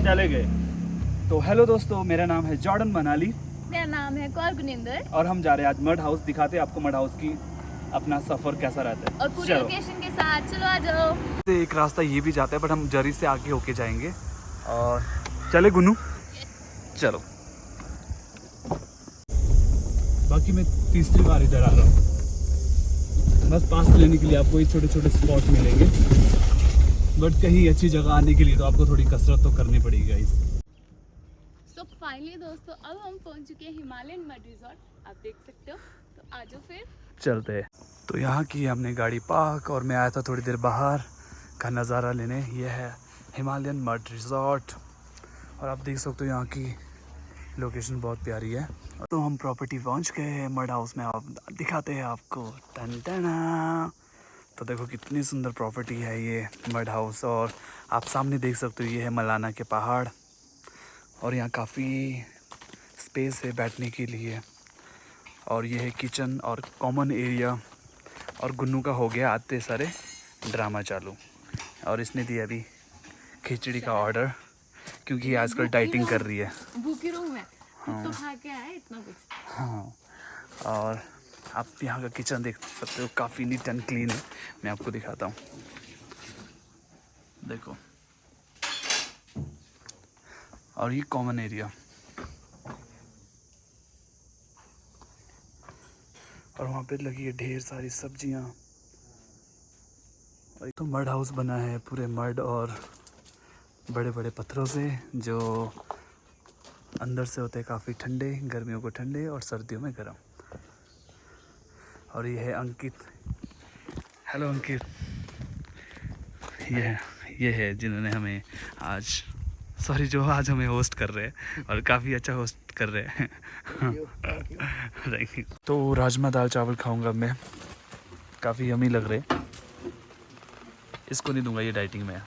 चले गए। तो हेलो दोस्तों, मेरा नाम है जॉर्डन मनाली। मेरा नाम है कौर गुनिंदर। और हम जा रहे हैं आज मड हाउस। दिखाते हैं आपको मड हाउस की अपना सफ़र कैसा रहता है और पूरी लोकेशन के साथ। चलो आ जाओ। एक रास्ता ये भी जाता है बट हम जरी से आगे होके जाएंगे। और चले गुनू, चलो। बाकी मैं तीसरी बार इधर आ रहा हूँ। बस पास लेने के लिए आपको ये छोटे छोटे स्पॉट मिलेंगे, बट कहीं अच्छी जगह आने के लिए तो आपको थोड़ी कसरत तो करनी पड़ेगी गाइस। सो फाइनली दोस्तों, अब हम पहुंच चुके हैं हिमालयन मड रिजॉर्ट। आप देख सकते हो, तो आ जाओ फिर चलते हैं। तो यहाँ की हमने गाड़ी पार्क और मैं आया था थोड़ी देर बाहर का नज़ारा लेने। ये है हिमालयन मड रिजॉर्ट और आप देख सकते हो यहाँ की लोकेशन बहुत प्यारी है। तो हम प्रॉपर्टी पहुँच गए हैं मड हाउस में। आप दिखाते हैं आपको। टन टना। तो देखो कितनी सुंदर प्रॉपर्टी है ये मड हाउस। और आप सामने देख सकते हो ये है मलाना के पहाड़ और यहाँ काफ़ी स्पेस है बैठने के लिए। और ये है किचन और कॉमन एरिया। और गुन्नू का हो गया आते सारे ड्रामा चालू और इसने दिया अभी खिचड़ी का ऑर्डर क्योंकि आजकल डाइटिंग कर रही है। भूखी रहूं मैं। तो खा के आया इतना कुछ। हाँ, और आप यहाँ का किचन देख सकते हो, काफ़ी नीट एंड क्लीन है। मैं आपको दिखाता हूँ, देखो। और ये कॉमन एरिया और वहाँ पे लगी है ढेर सारी सब्जियाँ। और तो मड हाउस बना है पूरे मड और बड़े बड़े पत्थरों से, जो अंदर से होते हैं काफ़ी ठंडे, गर्मियों को ठंडे और सर्दियों में गर्म। और ये है अंकित। हेलो अंकित। ये है जिन्होंने हमें आज जो आज हमें होस्ट कर रहे हैं और काफ़ी अच्छा होस्ट कर रहे हैं। Thank you. तो राजमा दाल चावल खाऊंगा मैं, काफ़ी यमी लग रहे। इसको नहीं दूंगा, ये डाइटिंग में है,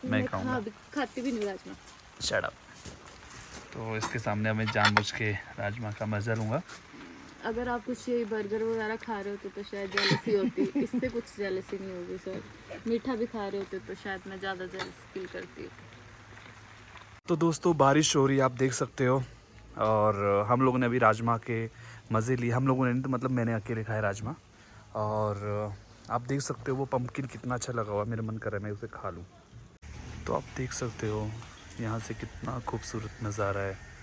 मैं खाऊंगा। खाती भी नहीं राजमा। Shut up. तो इसके सामने मैं जानबूझ के राजमा का मज़ा लूँगा। अगर आप कुछ ये बर्गर वगैरह खा रहे होते तो शायद जेलसी होती। इससे कुछ जेलसी नहीं होगी सर। मीठा भी खा रहे होते तो शायद मैं ज़्यादा जेलसी फील करती। तो दोस्तों बारिश हो रही है, आप देख सकते हो। और हम लोगों ने अभी राजमा के मज़े लिए। हम लोगों ने नहीं तो मतलब मैंने अकेले खाया राजमा। और आप देख सकते हो वो पम्पकिन कितना अच्छा लगा हुआ, मेरा मन कर रहा है मैं उसे खा लूँ। तो आप देख सकते हो यहाँ से कितना खूबसूरत नज़ारा है।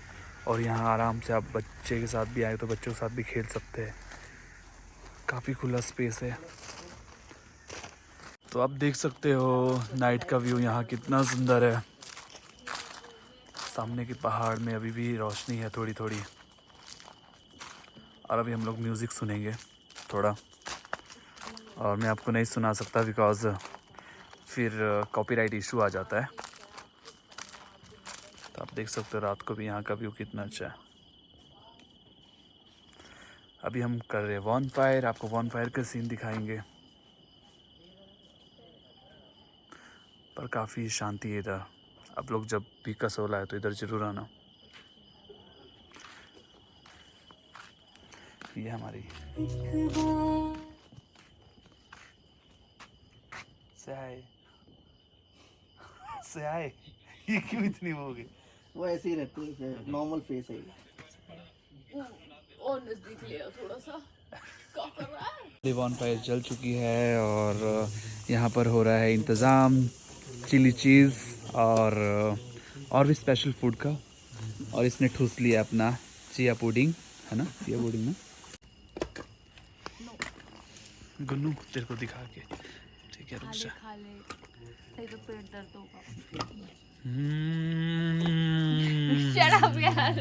और यहाँ आराम से आप बच्चे के साथ भी आए तो बच्चों के साथ भी खेल सकते हैं, काफ़ी खुला स्पेस है। तो आप देख सकते हो नाइट का व्यू यहाँ कितना सुंदर है। सामने के पहाड़ में अभी भी रोशनी है थोड़ी थोड़ी। और अभी हम लोग म्यूज़िक सुनेंगे थोड़ा, और मैं आपको नहीं सुना सकता बिकॉज़ फिर कॉपीराइट इशू आ जाता है। तो आप देख सकते हो रात को भी यहाँ का व्यू कितना अच्छा है। अभी हम कर रहे हैं वॉन फायर, आपको वॉन फायर का सीन दिखाएंगे। पर काफ़ी शांति है इधर। आप लोग जब भी कसोला है तो इधर ज़रूर आना। ये हमारी से आए ये क्यों इतनी हो गई? वो ऐसे ही रहती है, नॉर्मल फेस है। और नजदीक ले आओ थोड़ा सा। क्या कर रहा है? वॉन फायर जल चुकी है और यहाँ पर हो रहा है इंतज़ाम चिली चीज़ और भी स्पेशल फूड का। और इसने ठूस लिया अपना चिया पुडिंग, है ना? चिया पुडिंग ना गुन्नू तेरे को दिखा के, ठीक है? रुक जा। खा ले नहीं तो पेट दर्द होगा। शट अप यार।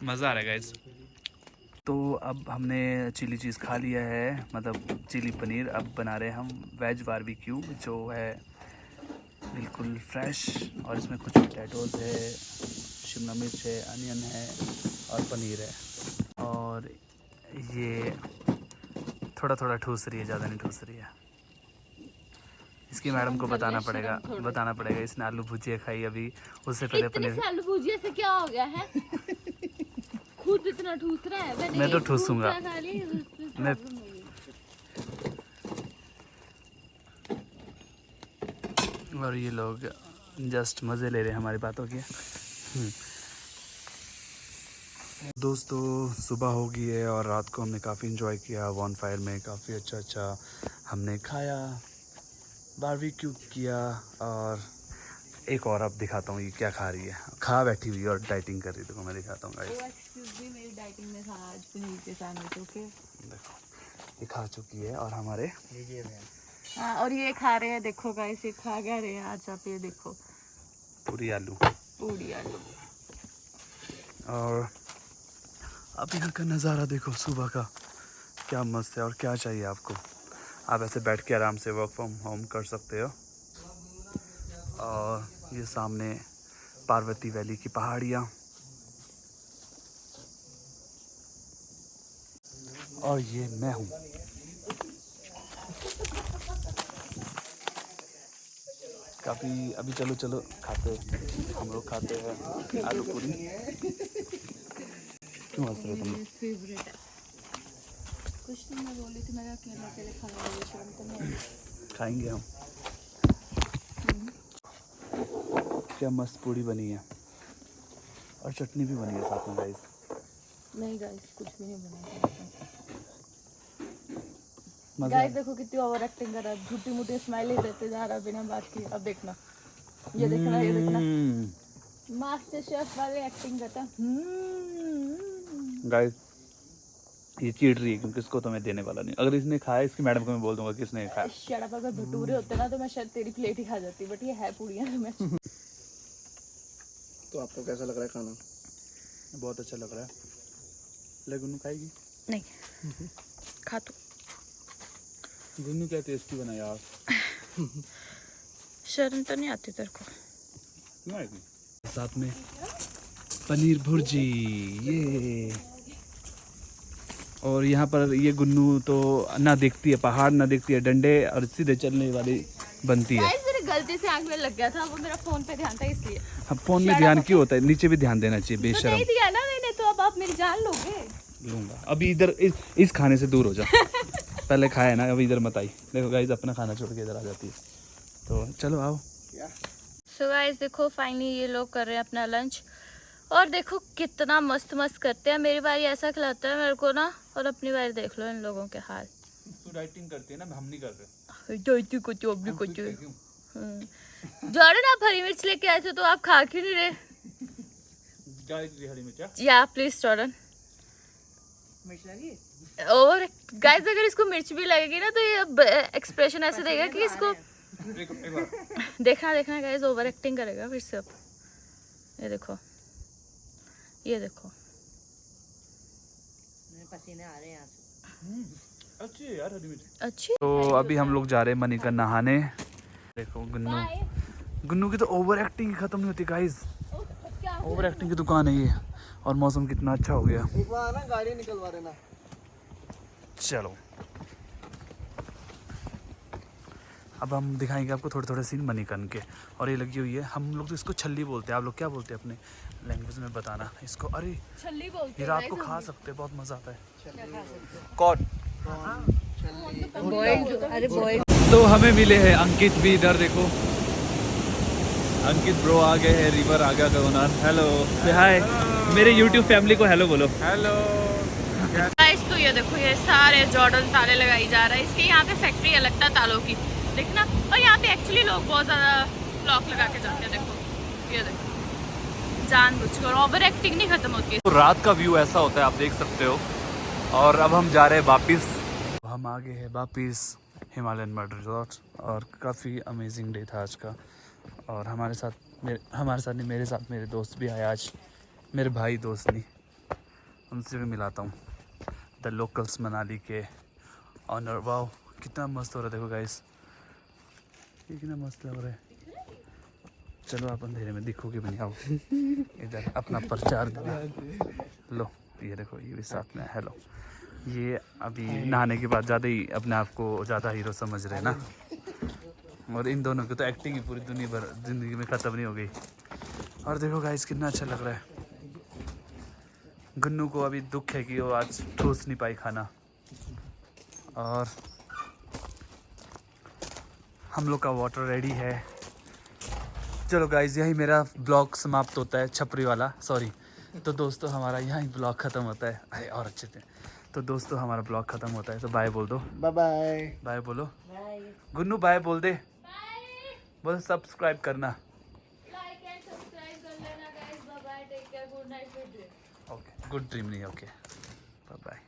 मज़ा आ रहा है गाइस। तो अब हमने चिली चीज़ खा लिया है, मतलब चिली पनीर। अब बना रहे हैं हम वेज बारबेक्यू, जो है बिल्कुल फ्रेश। और इसमें कुछ पोटैटोज़ है, शिमला मिर्च है, अनियन है और पनीर है। और ये थोड़ा थोड़ा ठूस रही है, ज़्यादा नहीं ठूस रही है। इसकी मैडम को बताना पड़ेगा इसने आलू भुजिया खाई अभी, उससे पहले पनीर। आलू भुजिया से क्या हो गया है? खुद इतना ठूस रहा है। मैं तो ठूसूंगा। मैं और ये लोग जस्ट मज़े ले रहे हैं हमारी बातों के। दोस्तों सुबह हो गई है और रात को हमने काफ़ी इन्जॉय किया वन फायर में। काफ़ी अच्छा हमने खाया, बारबेक्यू किया। और एक और अब दिखाता हूँ ये क्या खा रही है। खा बैठी हुई है और डाइटिंग कर रही है। देखो मैं दिखाता हूँ गाइस। मेरी डाइटिंग में था आज पनीर के सैंडविच। ओके देखो ये खा चुकी है और हमारे हाँ, और ये खा रहे हैं। देखो गाइस ये खा क्या रहे हैं आज आप, ये देखो पूरी आलू। और अब यहाँ का नज़ारा देखो सुबह का, क्या मस्त है। और क्या चाहिए आपको, आप ऐसे बैठ के आराम से वर्क फ्रॉम होम कर सकते हो। और ये सामने पार्वती वैली की पहाड़ियाँ, और ये मैं हूँ। काफ़ी अभी चलो खाते, हम लोग खाते हैं आलू पूरी। क्यों हंस रहे तुम? फेवरेट है। कुछ तो मैं बोली थी मेरा अकेले अकेले खाने वाली शर्म तो नहीं। खाएंगे हम। क्या मस्त पूड़ी बनी है और चटनी भी बनी है साथ में गाइस। नहीं गाइस कुछ भी नहीं बना। मजा गाइस देखो कितनी ओवर एक्टिंग कर रहा है, झूठी मूठी स्माइल ही देते जा रहा है बिना बात किए। अब देखना, ये देखना, ये देखना, मास्टर शेफ वाले एक्टिंग करता है। गाइस ये चीट रही है क्योंकि इसको तो मैं देने वाला नहीं। अगर इसने खाया इसकी मैडम को मैं बोल दूंगा किसने खाया। शट अप, अगर भटूरे होते ना तो मैं शायद तेरी प्लेट ही खा जाती, बट ये है पूड़ियाँ तो मैं तो आपको कैसा लग रहा है खाना? बहुत अच्छा लग रहा है। ले गुन्नू खाएगी? नहीं खा तू। गुन्नू क्या टेस्टी बना यार। शर्म तो नहीं आती तेरे को? क्यों आएगी? साथ में पनीर भुर्जी ये। और यहाँ पर ये गुन्नू तो ना देखती है पहाड़, ना देखती है डंडे, और सीधे चलने वाली बनती है। मेरी गलती से आंख में लग गया था, वो मेरा फोन पे ध्यान था इसलिए। अब फोन में ध्यान क्यों होता है, नीचे भी ध्यान देना चाहिए तो बेशरम। नहीं दिया ना मैंने, तो अब आप मेरी जान लोगे। लूंगा अभी। इधर इस खाने से दूर हो जा। पहले खाया ना, अभी इधर मत आई। देखो गाइस अपना खाना छोड़ के इधर आ जाती है। तो चलो आओ। सो गाइस देखो फाइनली ये लोग कर रहे हैं अपना लंच, और देखो कितना मस्त मस्त करते हैं। मेरी बारी ऐसा खिलाता है मेरे को ना, और अपनी बारी देख लो इन लोगों के हाल। तू डाइटिंग करती है ना, हम नहीं करते। जॉर्डन आप हरी मिर्च लेके आए थे तो आप खा क्यों नहीं रहे? हरी मिर्च या प्लीज जॉर्डन। और गाइस अगर इसको मिर्च भी लगेगी ना तो ये एक्सप्रेशन ऐसे देगा कि इसको देखना गाइस, ओवर एक्टिंग करेगा फिर से। अब ये देखो, ये देखो पसीने आ रहे हैं। अच्छी है यार हरी मिर्च। अच्छी। तो अभी हम लोग जा रहे हैं मणिकर नहाने। देखो गुन्नू की तो ओवर एक्टिंग ही खत्म नहीं होती गाइस। ओवर एक्टिंग की दुकान है ये। और मौसम कितना अच्छा हो गया। एक बार ना गाड़ी निकलवा देना। चलो अब हम दिखाएंगे आपको थोड़े सीन मणिकर्ण के। और ये लगी हुई है, हम लोग तो इसको छल्ली बोलते हैं। आप लोग क्या बोलते हैं अपने लैंग्वेज में बताना इसको। अरे छल्ली बोलते ये हैं रात को खा सकते हैं, बहुत मज़ा आता है। कौन? अरे बॉय। तो हमें मिले हैं अंकित भी इधर देखो। अंकित ब्रो आ गए हैं, रिवर आ गया करोनार। हेलो से हाय मेरे यूट्यूब फैमिली को हेलो बोलो। हेलो गाइस तो ये देखो ये सारे जॉर्डन ताले लगाई जा रहा है। इसकी यहाँ पे फैक्ट्री है लगता है तालों की, देखना। और यहाँ पे एक्चुअली लोग बहुत ज़्यादा लॉक लगा के जाते हैं। देखो ये देखो, जानबूझकर। ओवर एक्टिंग नहीं खत्म होती है। तो रात का व्यू ऐसा होता है, आप देख सकते हो। और अब हम जा रहे हैं वापस। हम आ गए हैं वापस हिमालयन मड रिजॉर्ट। और काफ़ी अमेजिंग डे था आज का। और हमारे साथ नहीं, मेरे साथ मेरे दोस्त भी आए आज। मेरे भाई दोस्त नहीं, उनसे भी मिलाता हूँ। द लोकल्स मनाली के ऑनर। वाओ कितना मस्त हो रहा है, देखो गाइस ये कितना मस्त लग रहा है। चलो आप अंधेरे में दिखोगे भी नहीं। आओ इधर अपना प्रचार देना। लो ये देखो, ये भी साथ में। हेलो ये अभी नहाने के बाद ज़्यादा ही अपने आप को ज़्यादा हीरो समझ रहे हैं ना। और इन दोनों की तो एक्टिंग ही पूरी दुनिया भर ज़िंदगी में ख़त्म नहीं हो गई। और देखो गाइस कितना अच्छा लग रहा है। गुन्नू को अभी दुख है कि वो आज ठूस नहीं पाई खाना। और हम लोग का वाटर रेडी है। चलो गाइज यही मेरा ब्लॉग समाप्त होता है, छपरी वाला, सॉरी। तो दोस्तों हमारा यहीं ब्लॉग ख़त्म होता है। अरे और अच्छे से। तो दोस्तों हमारा ब्लॉग ख़त्म होता है, तो बाय बोल दो। Bye bye. बाय बोलो। बाय। गुन्नू बाय बोल दे। बोल सब्सक्राइब करना। लाइक एंड सब्सक्राइब कर लेना guys. Bye bye, take care, good night, sweet dream. Okay, good dream नहीं, ओके बाय बाय।